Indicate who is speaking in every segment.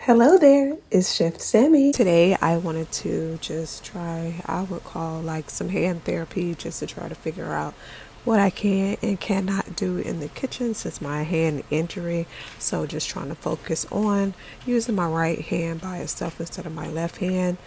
Speaker 1: Hello there, it's Chef Sammy. Today I wanted to just try, I would call like some hand therapy just to try to figure out what I can and cannot do in the kitchen since my hand injury. So just trying to focus on using my right hand by itself instead of my left hand.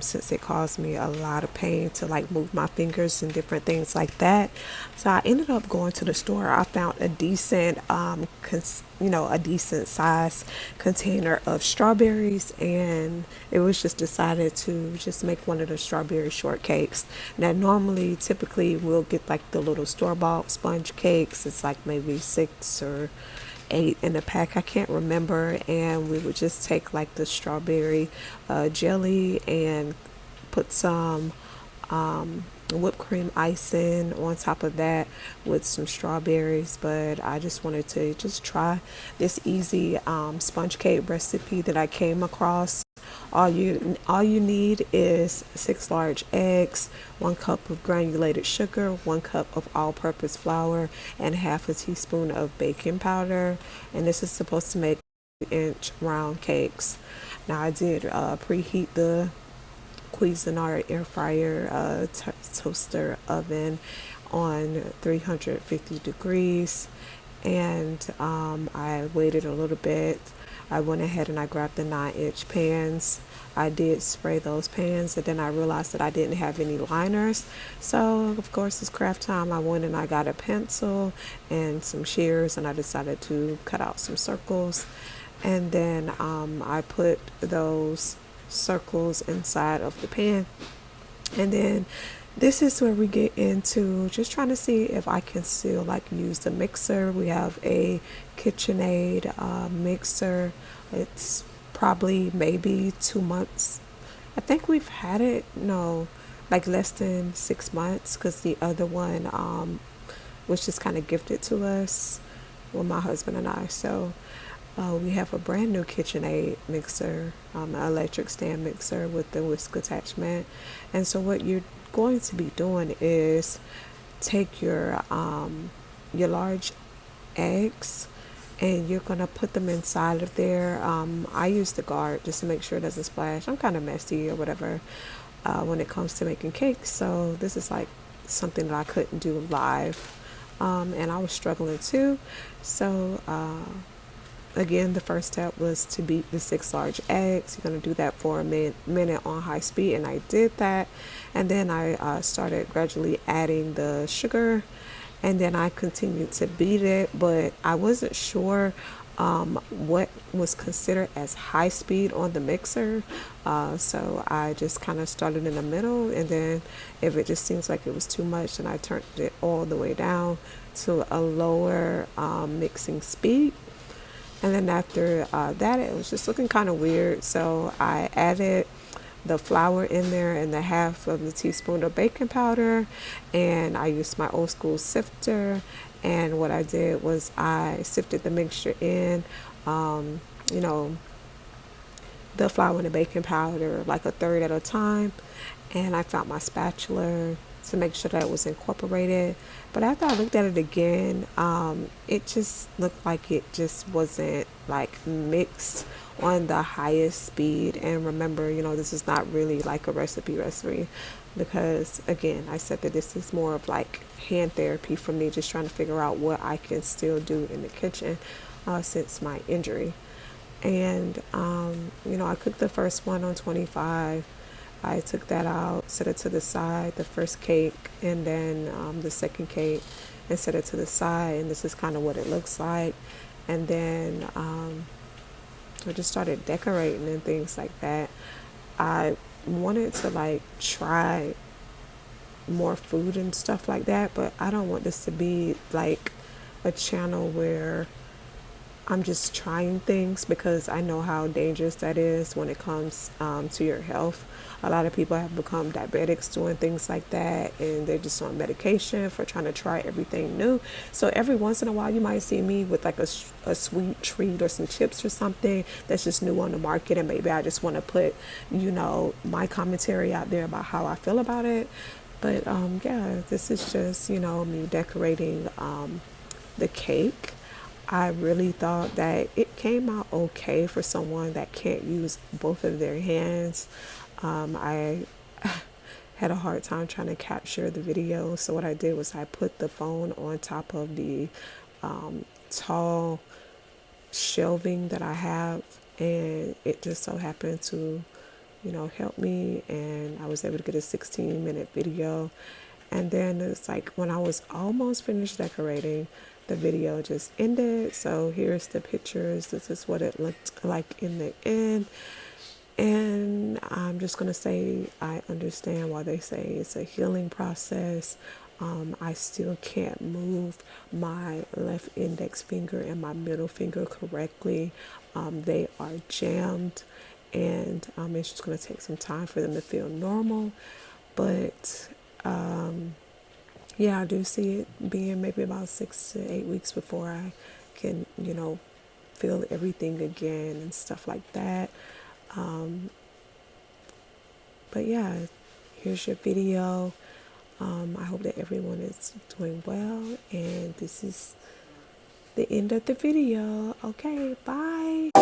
Speaker 1: Since it caused me a lot of pain to like move my fingers and different things like that. So I ended up going to the store. I found a decent, a decent size container of strawberries, and it was just decided to just make one of the strawberry shortcakes. Now, normally, typically, we'll get like the little store-bought sponge cakes. It's like maybe 6 or 8 in a pack. I can't remember. And we would just take like the strawberry jelly and put some whipped cream icing on top of that with some strawberries. But I just wanted to just try this easy sponge cake recipe that I came across. All you need is 6 large eggs, 1 cup of granulated sugar, 1 cup of all-purpose flour, and half a teaspoon of baking powder. And this is supposed to make inch round cakes. Now I did preheat the Cuisinart air fryer toaster oven on 350 degrees, and I waited a little bit. I went ahead and I grabbed the 9-inch pans. I did spray those pans, and then I realized that I didn't have any liners. So, of course, it's craft time. I went and I got a pencil and some shears, and I decided to cut out some circles. And then I put those circles inside of the pan. And then this is where we get into just trying to see if I can still like use the mixer. We have a KitchenAid mixer. It's probably maybe 2 months. I think we've had it, no, like less than 6 months, because the other one was just kind of gifted to us with my husband and I. So we have a brand new KitchenAid mixer, an electric stand mixer with the whisk attachment. And so what you're going to be doing is take your large eggs, and you're gonna put them inside of there. I use the guard just to make sure it doesn't splash. I'm kind of messy or whatever when it comes to making cakes, so this is like something that I couldn't do live, and I was struggling too. So again, the first step was to beat the 6 large eggs. You're going to do that for a minute on high speed, and I did that. And then I started gradually adding the sugar, and then I continued to beat it, but I wasn't sure what was considered as high speed on the mixer. So I just kind of started in the middle, and then if it just seems like it was too much, then I turned it all the way down to a lower mixing speed. And then after that, it was just looking kind of weird. So I added the flour in there and the half of the teaspoon of baking powder. And I used my old school sifter. And what I did was I sifted the mixture in, um, you know, the flour and the baking powder like a third at a time. And I found my spatula to make sure that it was incorporated. But after I looked at it again, it just looked like it just wasn't like mixed on the highest speed. And remember, this is not really like a recipe because again, I said that this is more of like hand therapy for me, just trying to figure out what I can still do in the kitchen since my injury. And I cooked the first one on 25. I took that out, set it to the side, the first cake, and then the second cake, and set it to the side. And this is kind of what it looks like. And then I just started decorating and things like that. I wanted to like try more food and stuff like that, but I don't want this to be like a channel where I'm just trying things, because I know how dangerous that is when it comes to your health. A lot of people have become diabetics doing things like that, and they're just on medication for trying to try everything new. So every once in a while, you might see me with like a sweet treat or some chips or something that's just new on the market, and maybe I just want to put, my commentary out there about how I feel about it. But yeah, this is just, me decorating the cake. I really thought that it came out okay for someone that can't use both of their hands. I had a hard time trying to capture the video, so what I did was I put the phone on top of the tall shelving that I have, and it just so happened to, help me, and I was able to get a 16-minute video. And then it's like when I was almost finished decorating, the video just ended. So here's the pictures. This is what it looked like in the end. And I'm just going to say I understand why they say it's a healing process. I still can't move my left index finger and my middle finger correctly. They are jammed, and it's just going to take some time for them to feel normal. But yeah, I do see it being maybe about 6 to 8 weeks before I can, feel everything again and stuff like that. But yeah, here's your video. I hope that everyone is doing well, and this is the end of the video. Okay, bye.